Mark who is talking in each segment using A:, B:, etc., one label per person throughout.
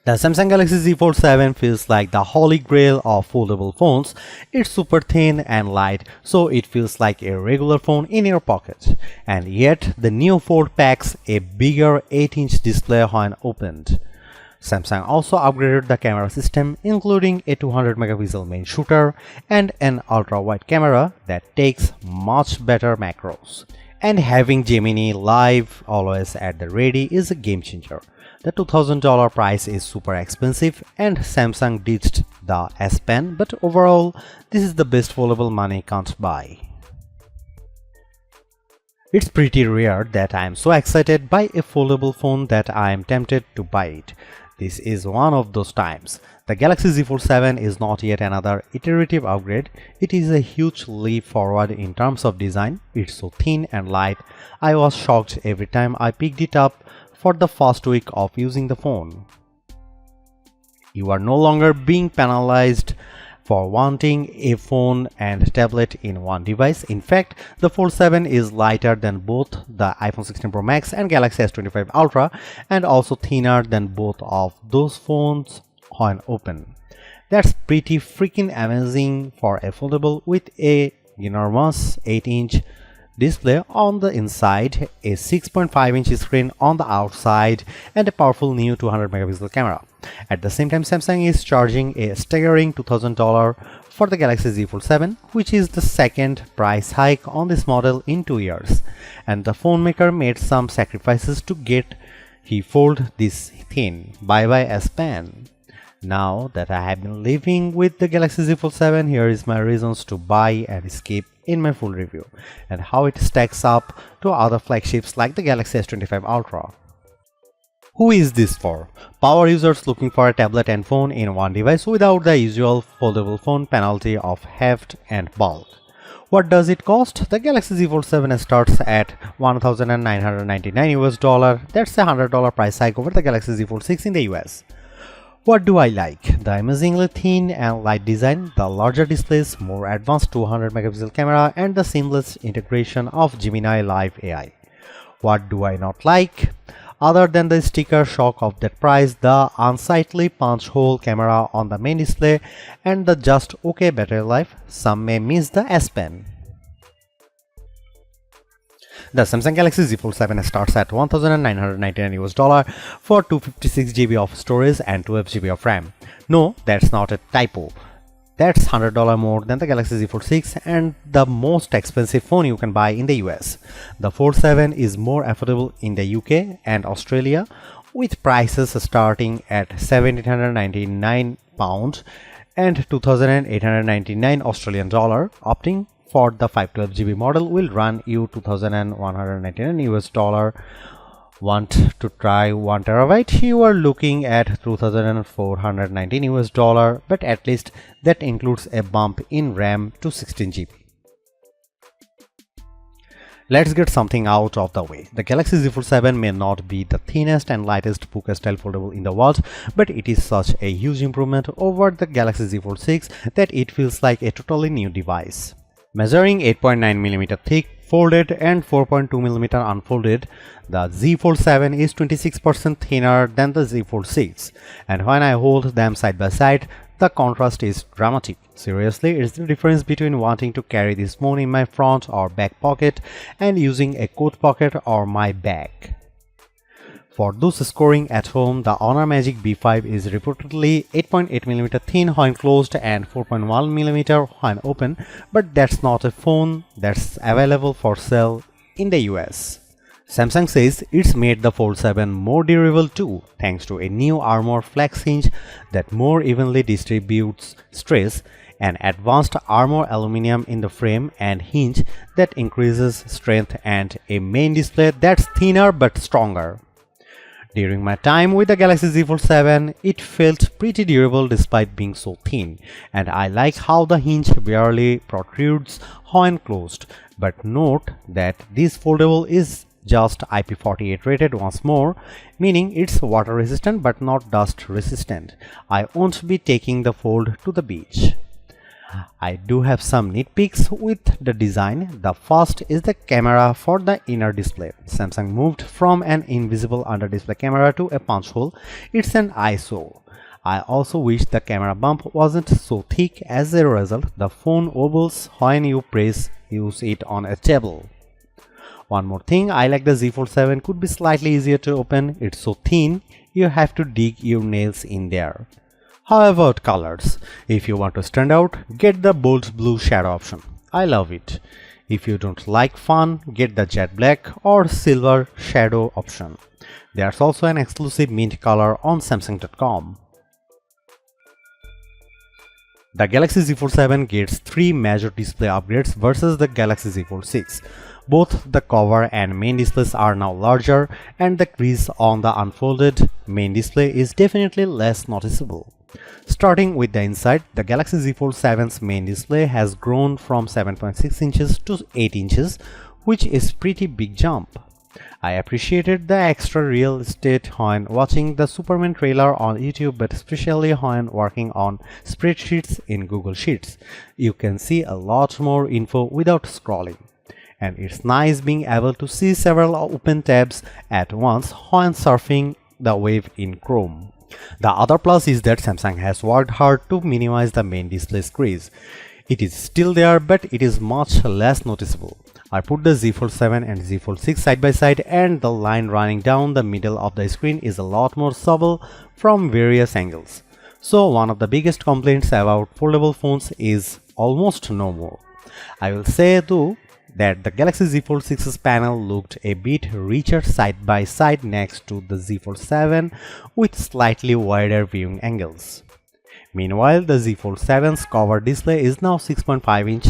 A: The Samsung Galaxy Z Fold 7 feels like the holy grail of foldable phones. It's super thin and light, so it feels like a regular phone in your pocket. And yet, the new Fold packs a bigger 8-inch display when opened. Samsung also upgraded the camera system, including a 200 megapixel main shooter and an ultra-wide camera that takes much better macros. And having Gemini Live always at the ready is a game changer. The $2000 price is super expensive and Samsung ditched the S Pen, but overall, this is the best foldable money can't buy. It's pretty rare that I am so excited by a foldable phone that I am tempted to buy it. This is one of those times. The Galaxy Z Fold 7 is not yet another iterative upgrade. It is a huge leap forward in terms of design. It's so thin and light. I was shocked every time I picked it up for the first week of using the phone. You are no longer being penalized for wanting a phone and tablet in one device. In fact, the Fold 7 is lighter than both the iPhone 16 Pro Max and Galaxy S25 Ultra and also thinner than both of those phones when open. That's pretty freaking amazing for a foldable with a enormous 8-inch display on the inside, a 6.5-inch screen on the outside, and a powerful new 200 megapixel camera. At the same time, Samsung is charging a staggering $2000 for the Galaxy Z Fold 7, which is the second price hike on this model in 2 years. And the phone maker made some sacrifices to get he fold this thin. Bye bye S Pen. Now that I have been living with the Galaxy Z Fold 7, here is my reasons to buy and skip in my full review, and how it stacks up to other flagships like the Galaxy S25 Ultra. Who is this for? Power users looking for a tablet and phone in one device without the usual foldable phone penalty of heft and bulk. What does it cost? The Galaxy Z Fold 7 starts at $1,999 US. That's a $100 price hike over the Galaxy Z Fold 6 in the US. What do I like? The amazingly thin and light design, the larger displays, more advanced 200 megapixel camera, and the seamless integration of Gemini Live AI. What do I not like? Other than the sticker shock of that price, the unsightly punch hole camera on the main display, and the just okay battery life, some may miss the S Pen. The Samsung Galaxy Z Fold 7 starts at $1,999 US for 256 GB of storage and 12 GB of RAM. No, that's not a typo. That's $100 more than the Galaxy Z Fold 6 and the most expensive phone you can buy in the US. The Fold 7 is more affordable in the UK and Australia, with prices starting at £1,799 and $2,899 Australian dollar. Opting for the 512 GB model will run you $2,199 US. Want to try 1 terabyte? You are looking at $2,419 US, but at least that includes a bump in RAM to 16 GB. Let's get something out of the way. The Galaxy Z Fold 7 may not be the thinnest and lightest puka-style foldable in the world, but it is such a huge improvement over the Galaxy Z Fold 6 that it feels like a totally new device. Measuring 8.9mm thick, folded and 4.2mm unfolded, the Z Fold 7 is 26% thinner than the Z Fold 6, and when I hold them side by side, the contrast is dramatic. Seriously, it's the difference between wanting to carry this phone in my front or back pocket and using a coat pocket or my bag. For those scoring at home, the Honor Magic B5 is reportedly 8.8mm thin when closed and 4.1mm when open, but that's not a phone that's available for sale in the US. Samsung says it's made the Fold 7 more durable too, thanks to a new Armor flex hinge that more evenly distributes stress, an advanced Armor aluminum in the frame and hinge that increases strength, and a main display that's thinner but stronger. During my time with the Galaxy Z Fold 7, it felt pretty durable despite being so thin, and I like how the hinge barely protrudes when closed. But note that this foldable is just IP48 rated once more, meaning it's water resistant but not dust resistant. I won't be taking the Fold to the beach. I do have some nitpicks with the design. The first is the camera for the inner display. Samsung moved from an invisible under display camera to a punch hole. It's an eyesore. I also wish the camera bump wasn't so thick. As a result, the phone wobbles when you use it on a table. One more thing, I like the Z Fold 7 could be slightly easier to open. It's so thin, you have to dig your nails in there. How about colors? If you want to stand out, get the bold blue shadow option. I love it. If you don't like fun, get the jet black or silver shadow option. There's also an exclusive mint color on Samsung.com. The Galaxy Z Fold 7 gets 3 major display upgrades versus the Galaxy Z Fold 6. Both the cover and main displays are now larger, and the crease on the unfolded main display is definitely less noticeable. Starting with the inside, the Galaxy Z Fold 7's main display has grown from 7.6 inches to 8 inches, which is pretty big jump. I appreciated the extra real estate when watching the Superman trailer on YouTube, but especially when working on spreadsheets in Google Sheets. You can see a lot more info without scrolling. And it's nice being able to see several open tabs at once when surfing the web in Chrome. The other plus is that Samsung has worked hard to minimize the main display's crease. It is still there, but it is much less noticeable. I put the Z Fold 7 and Z Fold 6 side by side, and the line running down the middle of the screen is a lot more subtle from various angles. So one of the biggest complaints about foldable phones is almost no more. I will say though that the Galaxy Z Fold 6's panel looked a bit richer side by side next to the Z Fold 7 with slightly wider viewing angles. Meanwhile, the Z Fold 7's cover display is now 6.5 inch,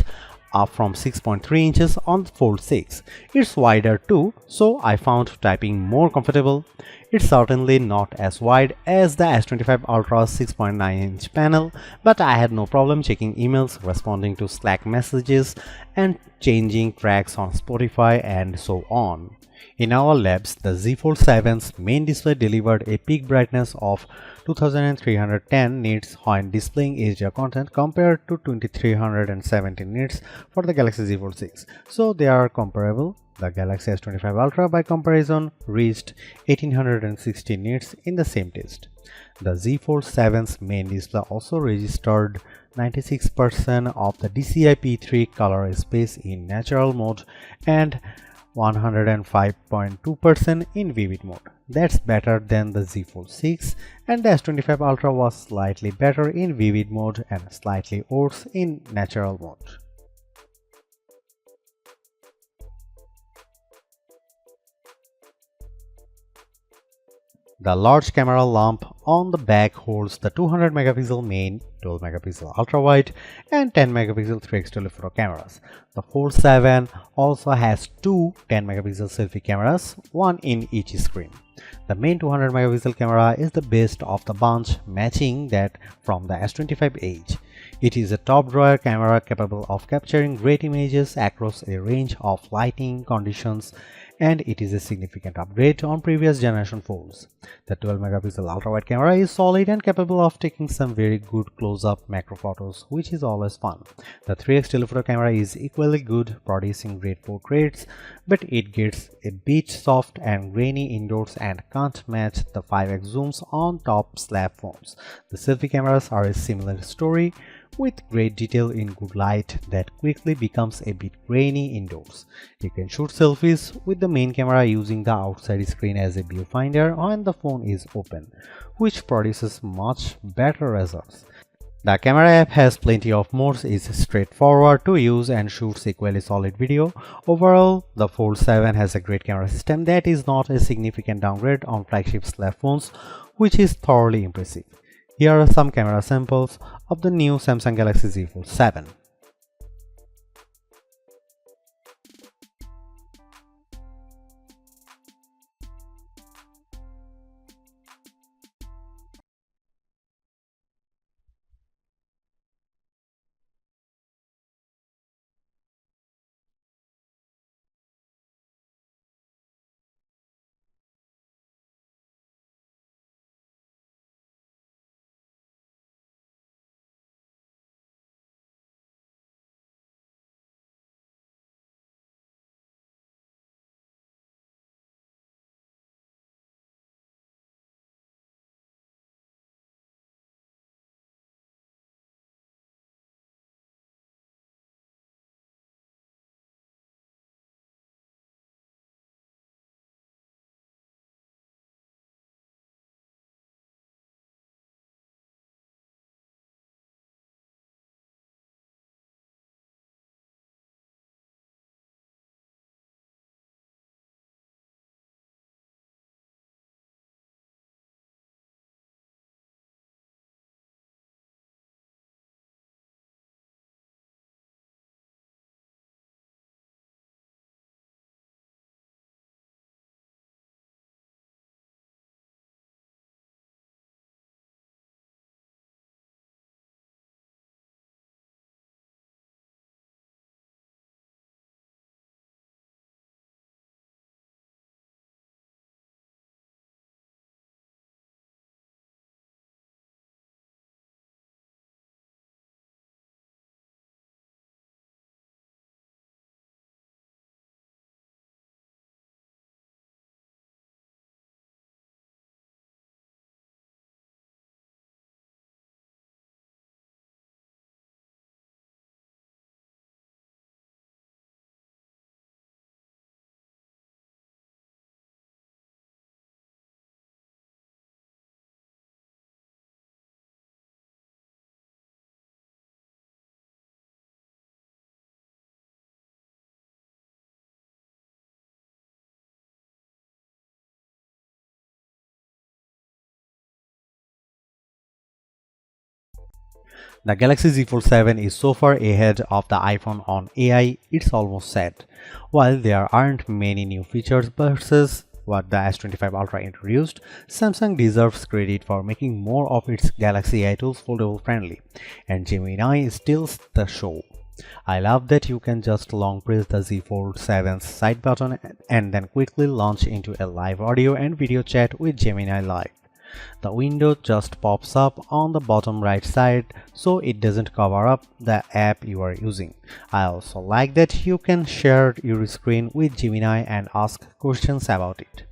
A: up from 6.3 inches on the Fold 6. It's wider too, so I found typing more comfortable. It's certainly not as wide as the S25 Ultra's 6.9-inch panel, but I had no problem checking emails, responding to Slack messages, and changing tracks on Spotify and so on. In our labs, the Z Fold 7's main display delivered a peak brightness of 2310 nits when displaying HDR content compared to 2317 nits for the Galaxy Z Fold 6. So they are comparable. The Galaxy S25 Ultra by comparison reached 1860 nits in the same test. The Z Fold 7's main display also registered 96% of the DCI-P3 color space in natural mode and 105.2% in vivid mode. That's better than the Z Fold 6, and the S25 Ultra was slightly better in vivid mode and slightly worse in natural mode. The large camera lump on the back holds the 200 megapixel main, 12 megapixel ultra wide, and 10 megapixel 3x telephoto cameras. The Fold 7 also has two 10 megapixel selfie cameras, one in each screen. The main 200 megapixel camera is the best of the bunch, matching that from the S25H. It is a top drawer camera capable of capturing great images across a range of lighting conditions, and it is a significant upgrade on previous generation phones. The 12 megapixel ultra wide camera is solid and capable of taking some very good close-up macro photos, which is always fun. The 3x telephoto camera is equally good, producing great portraits, but it gets a bit soft and grainy indoors and can't match the 5x zooms on top slab phones. The selfie cameras are a similar story, with great detail in good light that quickly becomes a bit grainy indoors. You can shoot selfies with the main camera using the outside screen as a viewfinder when the phone is open, which produces much better results. The camera app has plenty of modes, is straightforward to use, and shoots equally solid video. Overall, the Fold 7 has a great camera system that is not a significant downgrade on flagship slab phones, which is thoroughly impressive. Here are some camera samples of the new Samsung Galaxy Z Fold 7. The Galaxy Z Fold 7 is so far ahead of the iPhone on AI, it's almost said. While there aren't many new features versus what the S25 Ultra introduced, Samsung deserves credit for making more of its Galaxy AI tools foldable friendly, and Gemini steals the show. I love that you can just long press the Z Fold 7's side button and then quickly launch into a live audio and video chat with Gemini Live. The window just pops up on the bottom right side so it doesn't cover up the app you are using. I also like that you can share your screen with Gemini and ask questions about it.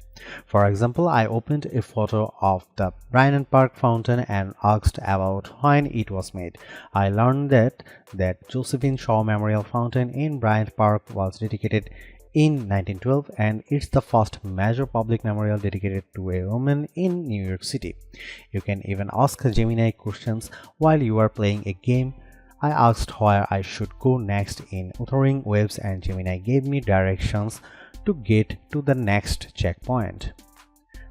A: For example, I opened a photo of the Bryant Park fountain and asked about when it was made. I learned that Josephine Shaw Memorial Fountain in Bryant Park was dedicated in 1912 and it's the first major public memorial dedicated to a woman in New York City. You can even ask Gemini questions while you are playing a game. I asked where I should go next in Wuthering Waves and Gemini gave me directions to get to the next checkpoint.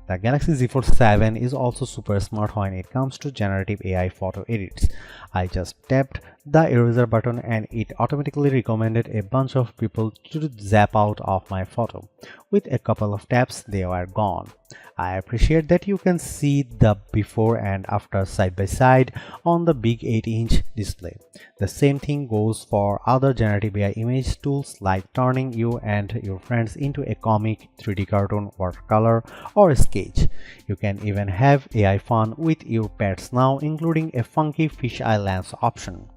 A: The Galaxy Z Fold 7 is also super smart when it comes to generative AI photo edits. I just tapped the eraser button and it automatically recommended a bunch of people to zap out of my photo. With a couple of taps, they were gone. I appreciate that you can see the before and after side by side on the big 8-inch display. The same thing goes for other generative AI image tools like turning you and your friends into a comic, 3D cartoon, watercolor, or sketch. You can even have AI fun with your pets now, including a funky fisheye lens option.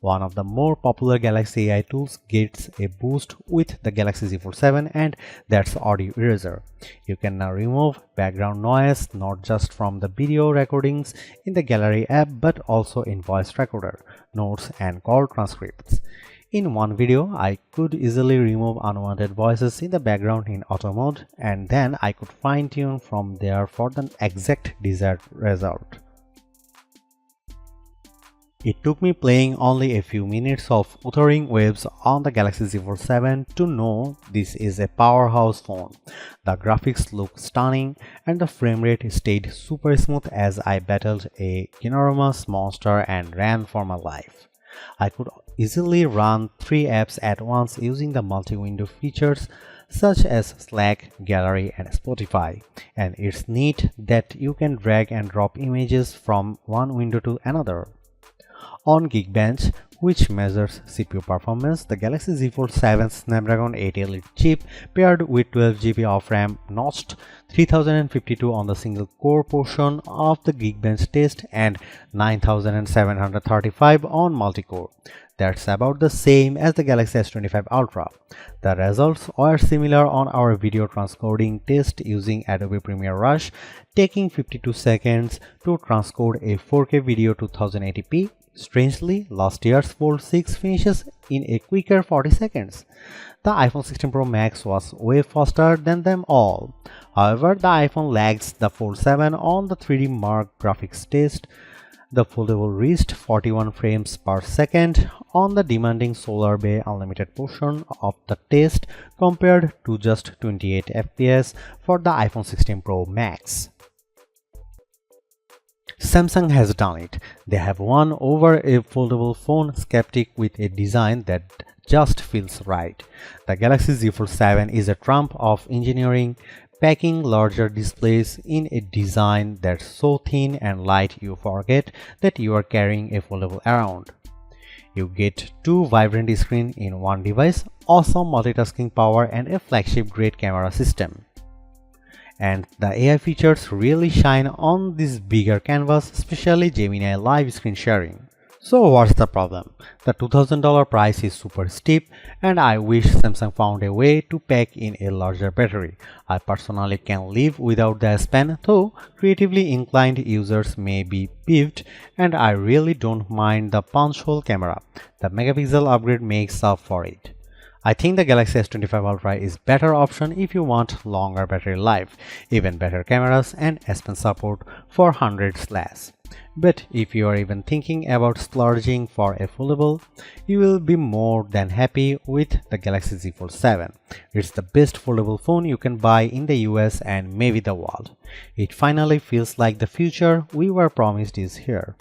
A: One of the more popular Galaxy AI tools gets a boost with the Galaxy Z Fold 7 and that's Audio Eraser. You can now remove background noise not just from the video recordings in the Gallery app but also in voice recorder, notes and call transcripts. In one video, I could easily remove unwanted voices in the background in auto mode and then I could fine-tune from there for the exact desired result. It took me playing only a few minutes of Wuthering Waves on the Galaxy Z Fold 7 to know this is a powerhouse phone. The graphics look stunning and the frame rate stayed super smooth as I battled a ginormous monster and ran for my life. I could easily run 3 apps at once using the multi-window features such as Slack, Gallery and Spotify, and it's neat that you can drag and drop images from one window to another. On Geekbench, which measures CPU performance, the Galaxy Z Fold 7 Snapdragon 8 Elite chip paired with 12GB of RAM notched 3052 on the single core portion of the Geekbench test and 9735 on multi-core. That's about the same as the Galaxy S25 Ultra. The results are similar on our video transcoding test using Adobe Premiere Rush, taking 52 seconds to transcode a 4K video to 1080p. Strangely, last year's Fold 6 finishes in a quicker 40 seconds. The iPhone 16 Pro Max was way faster than them all. However, the iPhone lags the Fold 7 on the 3D Mark graphics test. The Foldable reached 41 frames per second on the demanding Solar Bay Unlimited portion of the test compared to just 28 FPS for the iPhone 16 Pro Max. Samsung has done it. They have won over a foldable phone skeptic with a design that just feels right. The Galaxy Z Fold 7 is a trump of engineering, packing larger displays in a design that's so thin and light you forget that you are carrying a foldable around. You get 2 vibrant screens in one device, awesome multitasking power and a flagship grade camera system. And the AI features really shine on this bigger canvas, especially Gemini Live screen sharing. So what's the problem? The $2000 price is super steep and I wish Samsung found a way to pack in a larger battery. I personally can live without the S Pen, though creatively inclined users may be peeved, and I really don't mind the punch hole camera. The megapixel upgrade makes up for it. I think the Galaxy S25 Ultra is better option if you want longer battery life, even better cameras and S Pen support for 100s less. But if you are even thinking about splurging for a foldable, you will be more than happy with the Galaxy Z Fold 7. It's the best foldable phone you can buy in the US and maybe the world. It finally feels like the future we were promised is here.